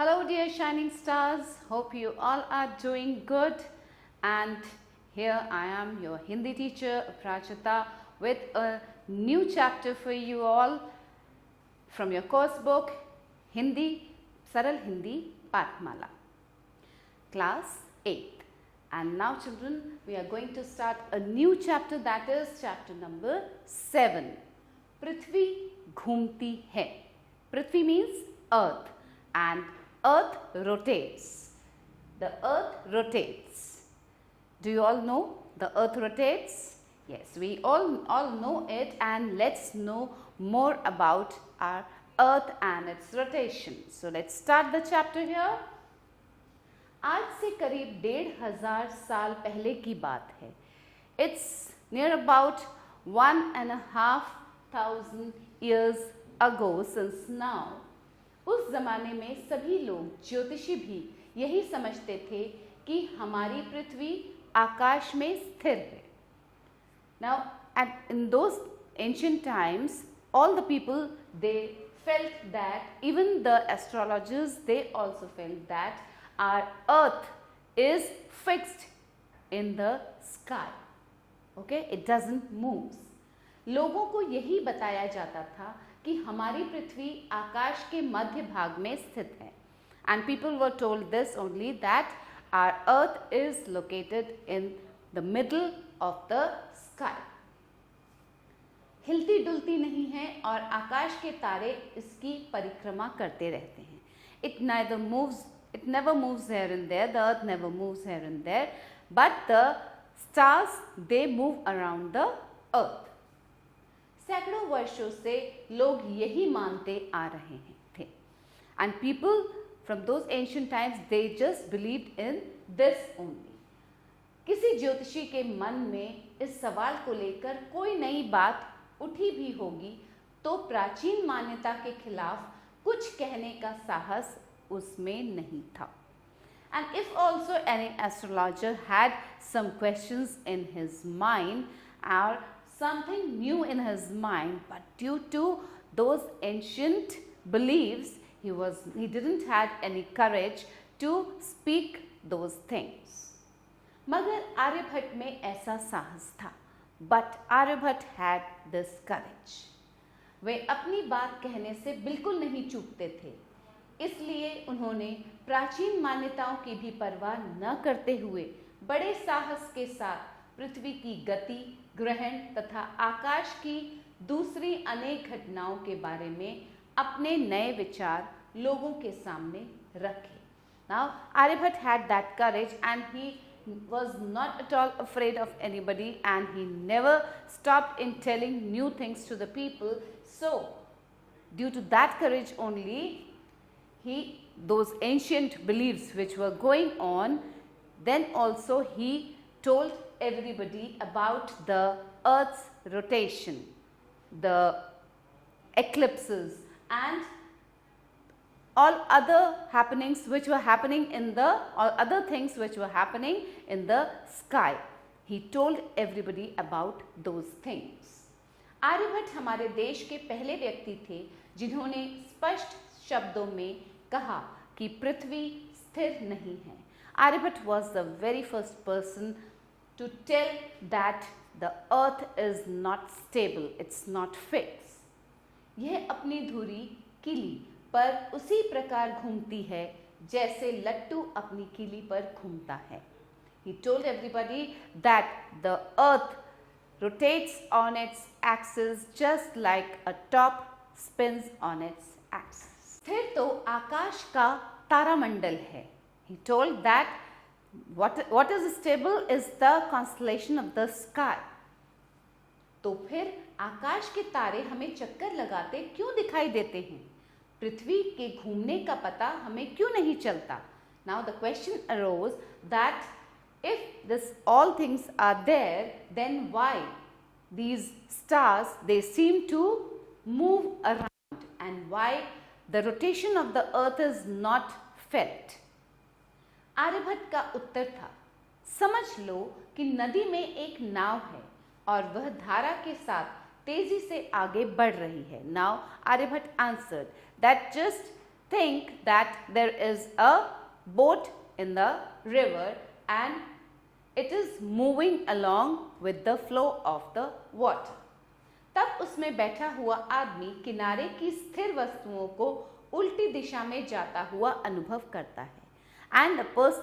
Hello, dear shining stars. Hope you all are doing good. And here I am, your Hindi teacher, Prachita, with a new chapter for you all from your course book, Hindi, Saral Hindi Pathmala, class 8th. And now, children, we are going to start a new chapter, that is chapter number 7. Prithvi ghumti hai. Prithvi means earth, and earth rotates. The earth rotates. Do you all know the earth rotates? Yes, we all know it, and let's know more about our earth and its rotation. So let's start the chapter here. आज से करीब 1500 साल पहले की बात है. It's near about 1,500 years ago since now. उस ज़माने में सभी लोग, ज्योतिषी भी यही समझते थे कि हमारी पृथ्वी आकाश में स्थिर है. Now, in those ancient times, all the people, they felt that, even the astrologers, they also felt that our earth is fixed in the sky. Okay, it doesn't move. लोगों को यही बताया जाता था कि हमारी पृथ्वी आकाश के मध्य भाग में स्थित है. And people were told this only, that our earth is located in the middle of the sky. हिलती डुलती नहीं है और आकाश के तारे इसकी परिक्रमा करते रहते हैं. It never moves here and there, the earth never moves here and there, but the stars, they move around the earth. सैकड़ों वर्षों से लोग यही मानते आ रहे थे. And people from those ancient times, they just believed in this only. किसी ज्योतिषी के मन में इस सवाल को लेकर कोई नई बात उठी भी होगी तो प्राचीन मान्यता के खिलाफ कुछ कहने का साहस उसमें नहीं था. And if also any astrologer had some questions in his mind or something new in his mind, but due to those ancient beliefs, he didn't have any courage to speak those things. मगर आर्यभट्ट में ऐसा साहस था. But Aryabhata had this courage. वे अपनी बात कहने से बिल्कुल नहीं चूकते थे. इसलिए उन्होंने प्राचीन मान्यताओं की भी परवाह न करते हुए बड़े साहस के साथ पृथ्वी की गति, ग्रहण तथा आकाश की दूसरी अनेक घटनाओं के बारे में अपने नए विचार लोगों के सामने रखे. Now, Aryabhatta had that courage, and he was not at all afraid of anybody, and he never stopped in telling new things to the people. So, due to that courage only, those ancient beliefs which were going on, then also he told everybody about the earth's rotation, the eclipses, and all other happenings which were happening all other things which were happening in the sky. He told everybody about those things. Aryabhata हमारे देश के पहले व्यक्ति थे जिन्होंने स्पष्ट शब्दों में कहा कि पृथ्वी स्थिर नहीं है. Aryabhatta was the very first person to tell that the earth is not stable, it's not fixed. यह अपनी धुरी किली पर उसी प्रकार घूमती है जैसे लट्टू अपनी किली पर घूमता है. He told everybody that the earth rotates on its axis just like a top spins on its axis. स्थिर तो आकाश का तारामंडल है. He told that what is stable is the constellation of the sky. तो फिर आकाश के तारे हमें चक्कर लगाते क्यों दिखाई देते हैं? पृथ्वी के घूमने का पता हमें क्यों नहीं चलता? Now the question arose that if this all things are there, then why these stars, they seem to move around, and why the rotation of the earth is not felt? Aryabhata का उत्तर था, समझ लो कि नदी में एक नाव है और वह धारा के साथ तेजी से आगे बढ़ रही है. Now Aryabhatta answered that just think that there is a boat in the river and it is moving along with the flow of the water. तब उसमें बैठा हुआ आदमी किनारे की स्थिर वस्तुओं को उल्टी दिशा में जाता हुआ अनुभव करता है. And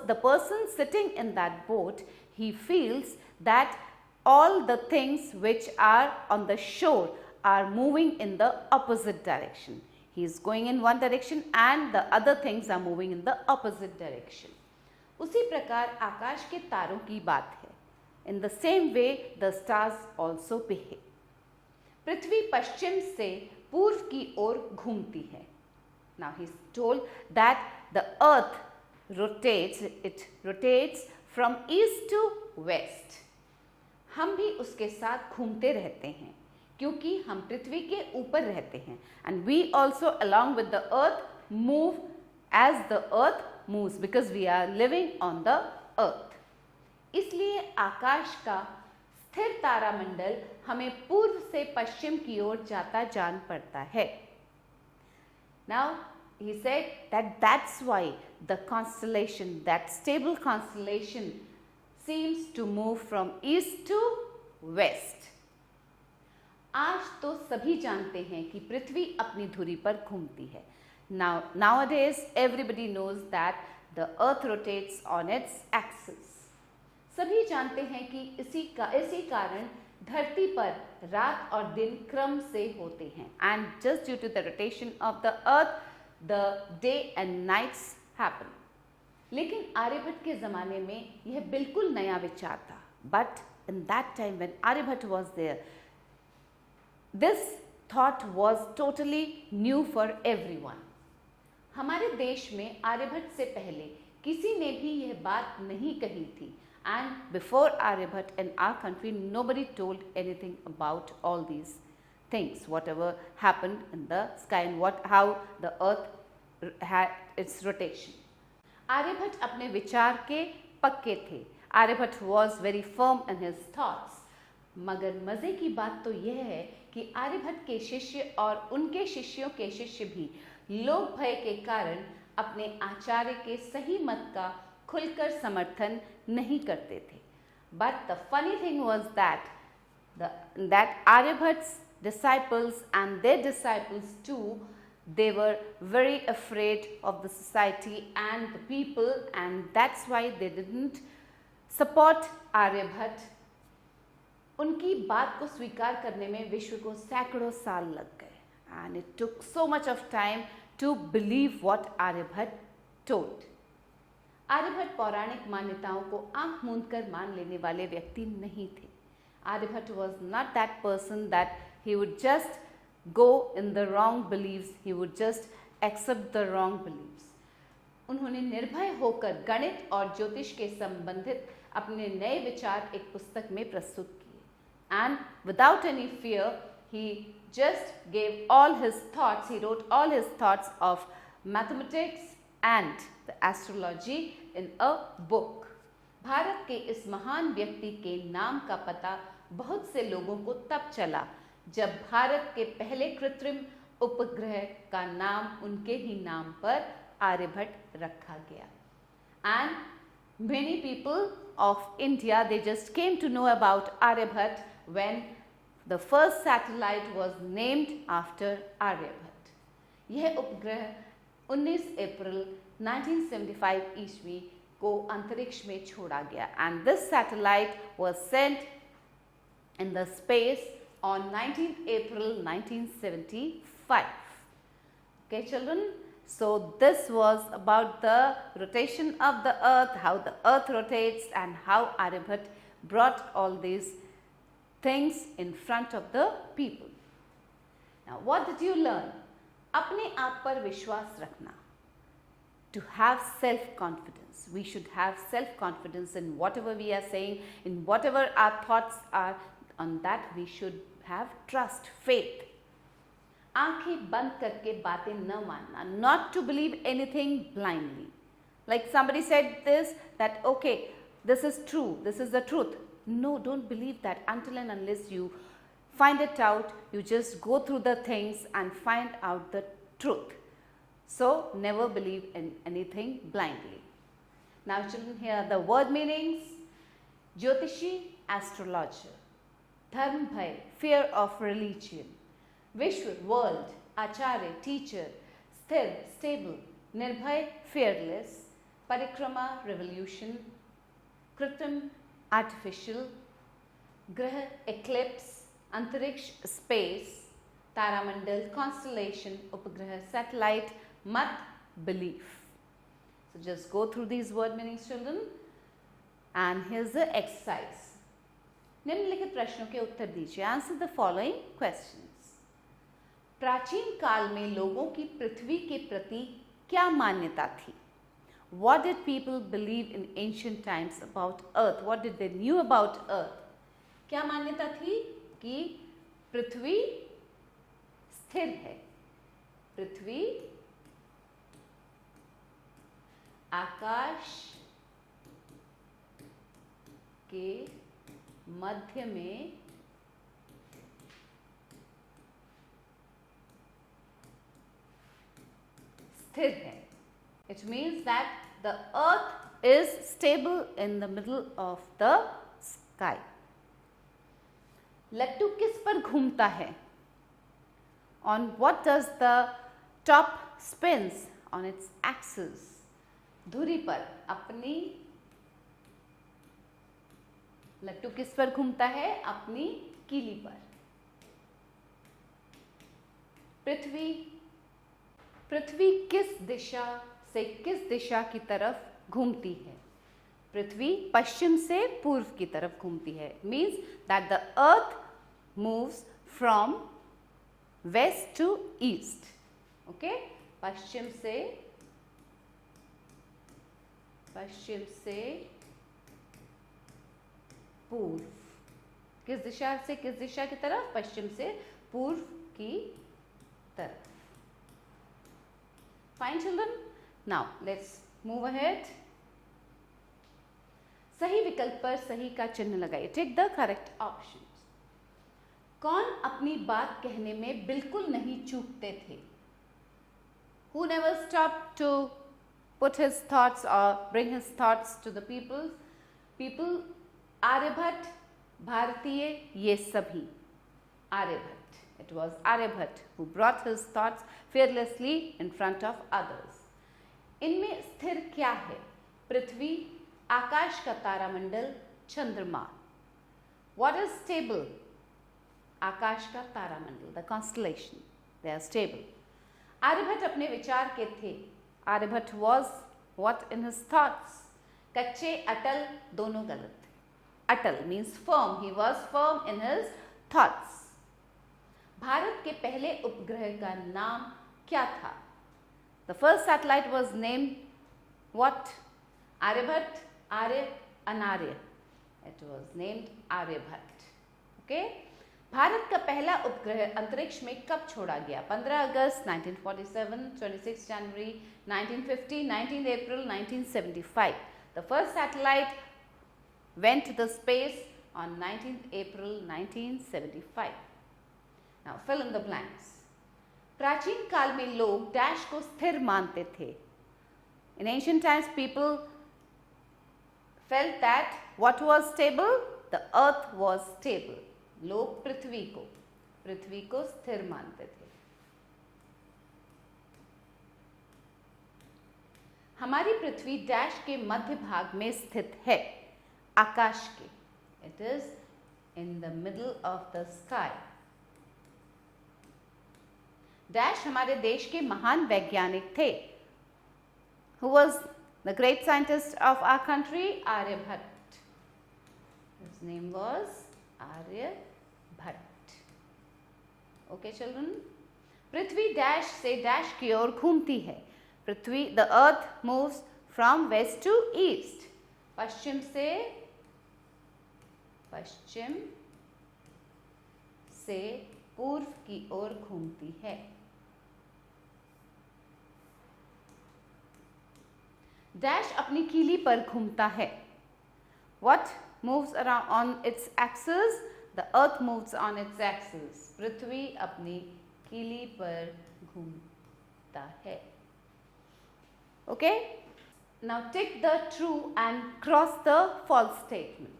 the person sitting in that boat, he feels that all the things which are on the shore are moving in the opposite direction. He is going in one direction and the other things are moving in the opposite direction. उसी प्रकार आकाश के तारों की बात है. In the same way, the stars also behave. पृथ्वी पश्चिम से पूर्व की ओर घूमती है. Now he is told that the earth rotates from east to west. हम भी उसके साथ घूमते रहते हैं क्योंकि हम पृथ्वी के ऊपर रहते हैं. And we also along with the earth move as the earth moves because we are living on the earth. इसलिए आकाश का स्थिर तारामंडल हमें पूर्व से पश्चिम की ओर जाता जान पड़ता है. Now he said that's why the constellation, that stable constellation, seems to move from east to west. आज तो सभी जानते हैं कि पृथ्वी अपनी धुरी पर घूमती है. Nowadays everybody knows that the earth rotates on its axis. सभी जानते हैं कि इसी कारण धरती पर रात और दिन क्रम से होते हैं. And just due to the rotation of the earth, the day and nights happen. लेकिन आर्यभट्ट के ज़माने में यह बिल्कुल नया विचार था. But in that time when Aryabhatta was there, this thought was totally new for everyone. हमारे देश में आर्यभट्ट से पहले किसी ने भी यह बात नहीं कही थी. And before Aryabhatta in our country, nobody told anything about all these things, whatever happened in the sky and how the earth had its rotation. Aryabhatta अपने विचार के पक्के थे. Aryabhatta was very firm in his thoughts. मगर मज़े की बात तो यह है कि आर्यभट्ट के शिष्य और उनके शिष्यों के शिष्य भी लोक भय के कारण अपने आचार्य के सही मत का खुलकर समर्थन नहीं करते थे. But the funny thing was that Aryabhatta's disciples and their disciples too, they were very afraid of the society and the people, and that's why they didn't support Aryabhatta. उनकी बात को स्वीकार करने में विश्व को सैकड़ों साल लग गए. And it took so much of time to believe what Aryabhatta told. Aryabhata पौराणिक मान्यताओं को आंख मूंद कर मान लेने वाले व्यक्ति नहीं थे. Aryabhata was not that person that he would just go in the wrong beliefs, he would just accept the wrong beliefs. उन्होंने निर्भय होकर गणित और ज्योतिष के संबंधित अपने नए विचार एक पुस्तक में प्रस्तुत किए. And without any fear, he just gave all his thoughts, he wrote all his thoughts of mathematics and the astrology in a book. Bharat के इस महान व्यक्ति के नाम का पता बहुत से लोगों को तब चला जब भारत के पहले कृत्रिम उपग्रह का नाम उनके ही नाम पर आर्यभट्ट रखा गया. And many people of India, they just came to know about Aryabhatta when the first satellite was named after Aryabhatta. यह उपग्रह 19 अप्रैल 1975 ईस्वी को अंतरिक्ष में छोड़ा गया. And this satellite was sent in the space on 19th April 1975. Okay children, so this was about the rotation of the earth, how the earth rotates and how Aryabhatta brought all these things in front of the people. Now what did you learn? अपने आप पर विश्वास रखना. To have self-confidence. We should have self-confidence in whatever we are saying, in whatever our thoughts are. On that we should have trust, faith. आंखें बंद करके बातें न मानना. Not to believe anything blindly. Like somebody said this, that okay, this is true, this is the truth. No, don't believe that until and unless you find it out. You just go through the things and find out the truth. So never believe in anything blindly. Now children, here are the word meanings. Jyotishi, astrologer. Dharm bhai, fear of religion. Vishwa, world. Acharya, teacher. Sthir, stable. Nirbhay, fearless. Parikrama, revolution. Kritam, artificial. Grah, eclipse. Antariksh, space. Taramandal, constellation. Upagraha, satellite. Mat, belief. So just go through these word meanings, children. And here's the exercise. निम्नलिखित प्रश्नों के उत्तर दीजिए. Answer the following questions. प्राचीन काल में लोगों की पृथ्वी के प्रति क्या मान्यता थी? What did people believe in ancient times about earth? What did they knew about earth? क्या मान्यता थी? कि पृथ्वी स्थिर है. पृथ्वी आकाश के मध्य में स्थिर है. It means that the earth is stable in the middle of the sky. लट्टू किस पर घूमता है? On what does the top spins on its axis? धुरी पर. अपनी लट्टू किस पर घूमता है? अपनी कीली पर. पृथ्वी किस दिशा से किस दिशा की तरफ घूमती है? पृथ्वी पश्चिम से पूर्व की तरफ घूमती है. Means that the earth moves from west to east. Okay, पश्चिम से पूर्व. किस दिशा से किस दिशा की तरफ? पश्चिम से पूर्व की तरफ. Fine children. Now let's move ahead. सही विकल्प पर सही का चिन्ह लगाइए. Take the correct options. कौन अपनी बात कहने में बिल्कुल नहीं चूकते थे? Who never stopped to put his thoughts or bring his thoughts to the people? Aryabhata, भारतीय, ये सभी. Aryabhata. It was Aryabhatta who brought his thoughts fearlessly in front of others. इनमें स्थिर क्या है? पृथ्वी, आकाश का तारामंडल, चंद्रमा. What is stable? आकाश का तारामंडल, the constellation. They are stable. Aryabhata अपने विचार के थे. Aryabhata was what in his thoughts? कच्चे, अटल, दोनों गलत. अटल means firm. He was firm in his thoughts. Bharat के पहले उपग्रह का नाम क्या था? The first satellite was named what? Aryabhatta, Arya, Anarya. It was named Aryabhatta. Okay? Bharat का पहला उपग्रह अंतरिक्ष में कब छोड़ा गया? 15 अगस्त 1947, 26 जनवरी 1950, 19 April 1975. The first satellite went to the space on 19th April 1975. Now fill in the blanks. प्राचीन काल में लोग डैश को स्थिर मानते थे. In ancient times people felt that what was stable? The earth was stable. लोग पृथ्वी को स्थिर मानते थे. हमारी पृथ्वी डैश के मध्य भाग में स्थित है. आकाश के. It is in the middle of the sky. Dash हमारे देश के महान वैज्ञानिक थे. Who was the great scientist of our country? Aryabhatta. His name was Aryabhatta. Okay children. Prithvi dash से डैश की ओर घूमती है. पृथ्वी, the earth moves from west to east. पश्चिम से पूर्व की ओर घूमती है. डैश अपनी कीली पर घूमता है. What moves around on its axis? The earth moves on its axis. पृथ्वी अपनी कीली पर घूमता है. Okay, now tick the true and cross the false statements.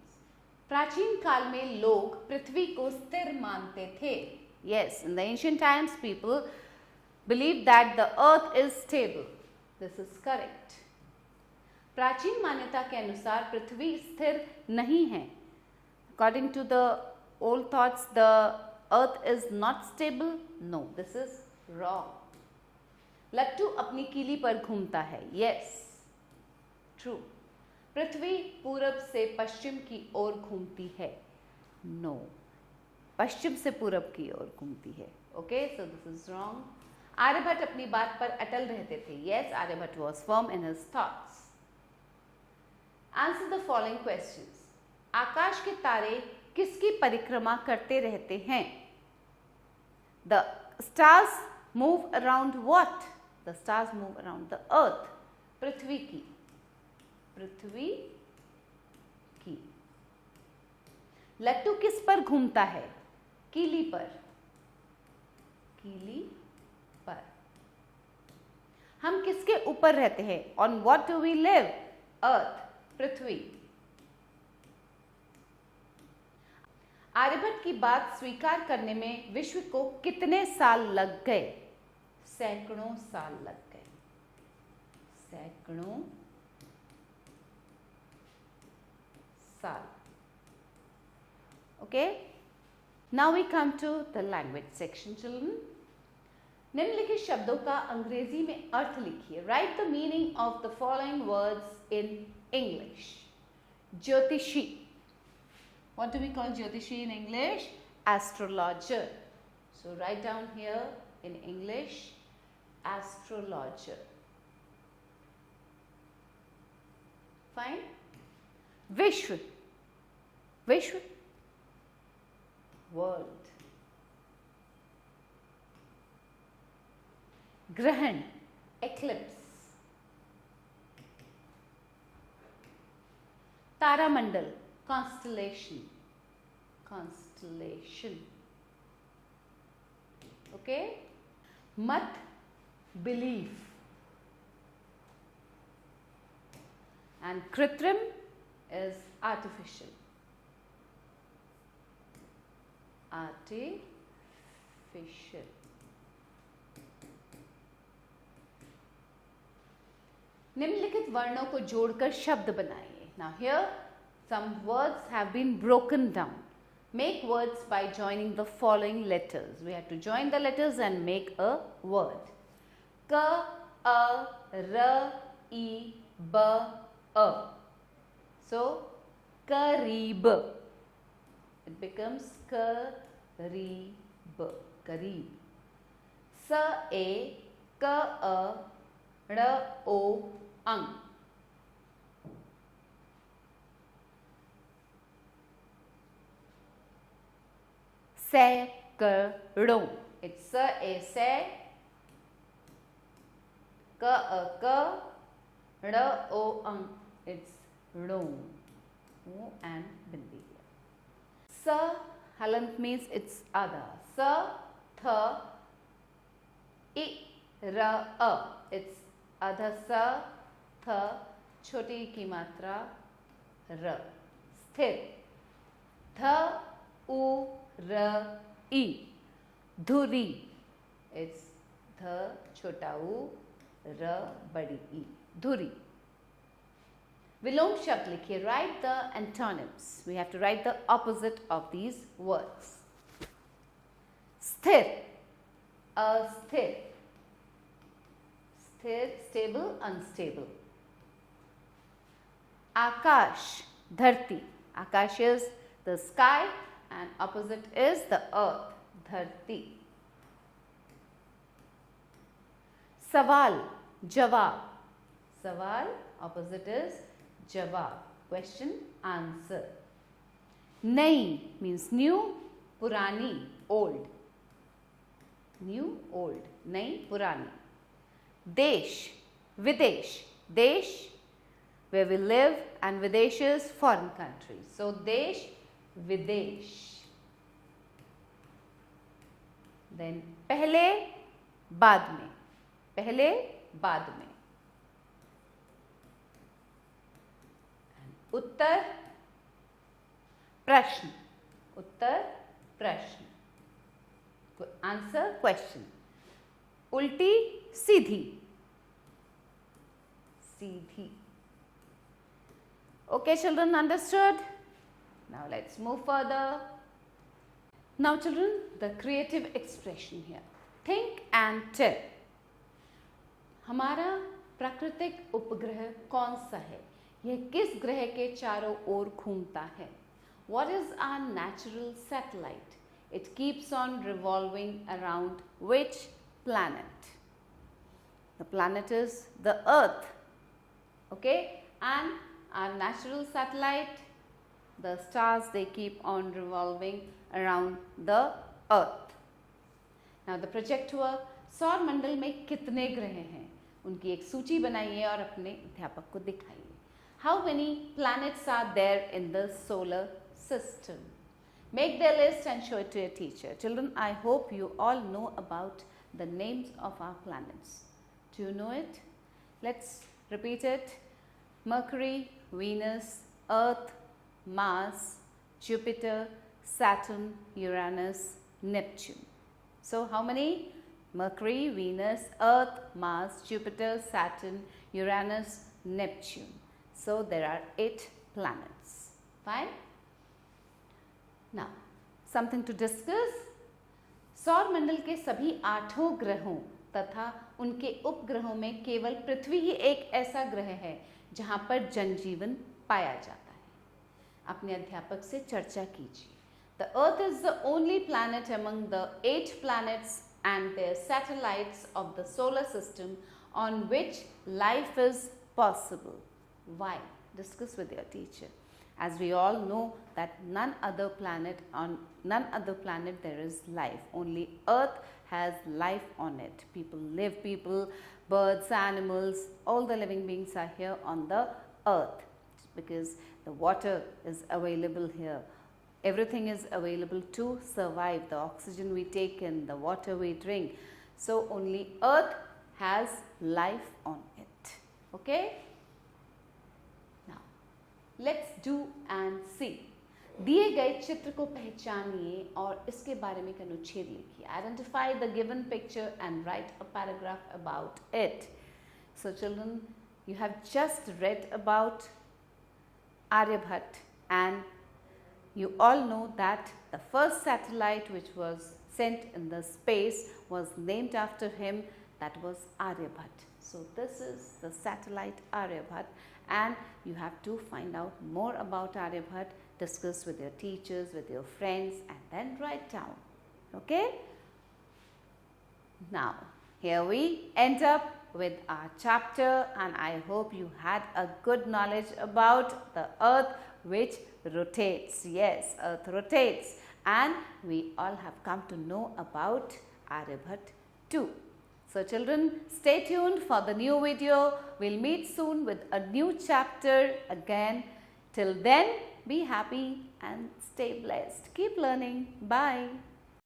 प्राचीन काल में लोग पृथ्वी को स्थिर मानते थे. Yes, in the ancient times people believed that the earth is stable. This is correct. प्राचीन मान्यता के अनुसार पृथ्वी स्थिर नहीं है. According to the old thoughts, the earth is not stable. No, this is wrong. लट्टू अपनी कीली पर घूमता है. Yes, true. पृथ्वी पूरब से पश्चिम की ओर घूमती है. No, पश्चिम से पूरब की ओर घूमती है. Okay, so this is wrong. Aryabhata अपनी बात पर अटल रहते थे. Yes, Aryabhata was firm in his thoughts. Answer the following questions. आकाश के तारे किसकी परिक्रमा करते रहते हैं? The stars move around what? The stars move around the earth. पृथ्वी की. पृथ्वी की. लट्टू किस पर घूमता है? कीली पर. कीली पर. हम किसके ऊपर रहते हैं? On what do we live? Earth. पृथ्वी. आर्यभट्ट की बात स्वीकार करने में विश्व को कितने साल लग गए? सैकड़ों साल लग गए. सैकड़ों साल. Okay, now we come to the language section, children. निम्नलिखित शब्दों का अंग्रेजी में अर्थ लिखिए. Write the meaning of the following words in English. ज्योतिषी. What do we call Jyotishi in English? Astrologer. So write down here in English, astrologer. Fine. Vishwa. Vishwa. World. Grahan. Eclipse. Taramandal. Constellation. Constellation. Okay. Mat. Belief. And Kritrim is artificial. Artificial. निम्नलिखित वर्णों को जोड़कर शब्द बनाइए. Now here some words have been broken down. Make words by joining the following letters. We have to join the letters and make a word. Ka, a, r, e, b, a. So, kareeb. It becomes kareeb. Kareeb. Sa, a, ka, a, r, o, ang. सैकड़ों. It's a से, क a क, र o ang. It's ड़ों. O and bindi. Sa halant means it's other. Sa th I ra a. It's other sa th छोटी की मात्रा र. स्थिर. th u र ई. धुरी. It's ध छोटा ऊ र बड़ी ई. धुरी. विलोम शब्द लिखिए. Write the antonyms. We have to write the opposite of these words. स्थिर. अस्थिर. स्थिर, stable, unstable. आकाश. धरती. आकाश is the sky and opposite is the earth. धरती. सवाल. जवाब. सवाल opposite is जवाब. Question, answer. नई means new. पुरानी old. New, old. नई, पुरानी. देश. विदेश. देश where we live and Videsh is foreign country. So Desh, Videsh. Then पहले बाद में. पहले बाद में. उत्तर प्रश्न, उत्तर प्रश्न, आंसर क्वेश्चन। उल्टी सीधी, सीधी। Okay children, understood? Now let's move further. Now children, the creative expression here. Think and tell. हमारा प्राकृतिक उपग्रह कौन सा है? यह किस ग्रह के चारों ओर घूमता है? What is our natural satellite? It keeps on revolving around which planet? The planet is the Earth. Okay? And our natural satellite, the stars, they keep on revolving around the Earth. Now the project हुआ सौर मंडल में कितने ग्रह हैं? उनकी एक सूची बनाइए और अपने अध्यापक को दिखाइए. How many planets are there in the solar system? Make their list and show it to your teacher. Children, I hope you all know about the names of our planets. Do you know it? Let's repeat it. Mercury, Venus, Earth, Mars, Jupiter, Saturn, Uranus, Neptune. So how many? Mercury, Venus, Earth, Mars, Jupiter, Saturn, Uranus, Neptune. So there are 8 planets. Fine? Now, something to discuss. सौर मंडल के सभी 8 ग्रहों तथा उनके उपग्रहों में केवल पृथ्वी ही एक ऐसा ग्रह है जहां पर जनजीवन पाया जाता है. अपने अध्यापक से चर्चा कीजिए. The Earth is the only planet among the 8 planets and their satellites of the solar system on which life is possible. Why? Discuss with your teacher. As we all know that none other planet there is life. Only Earth has life on it. People live, birds, animals, all the living beings are here on the Earth because the water is available here. Everything is available to survive. The oxygen we take in, the water we drink. So only Earth has life on it. Okay? Now, let's do and see. दिए गए चित्र को पहचानिए और इसके बारे में एक अनुच्छेद लिखिए. Identify the given picture and write a paragraph about it. So children, you have just read about Aryabhat and you all know that the first satellite which was sent in the space was named after him, that was Aryabhat. So this is the satellite Aryabhat and you have to find out more about Aryabhat, discuss with your teachers, with your friends and then write down. Okay? Now, here we end up with our chapter and I hope you had a good knowledge about the Earth which rotates. Yes, Earth rotates and we all have come to know about Aryabhat too. So children, stay tuned for the new video. We'll meet soon with a new chapter again. Till then, be happy and stay blessed. Keep learning. Bye.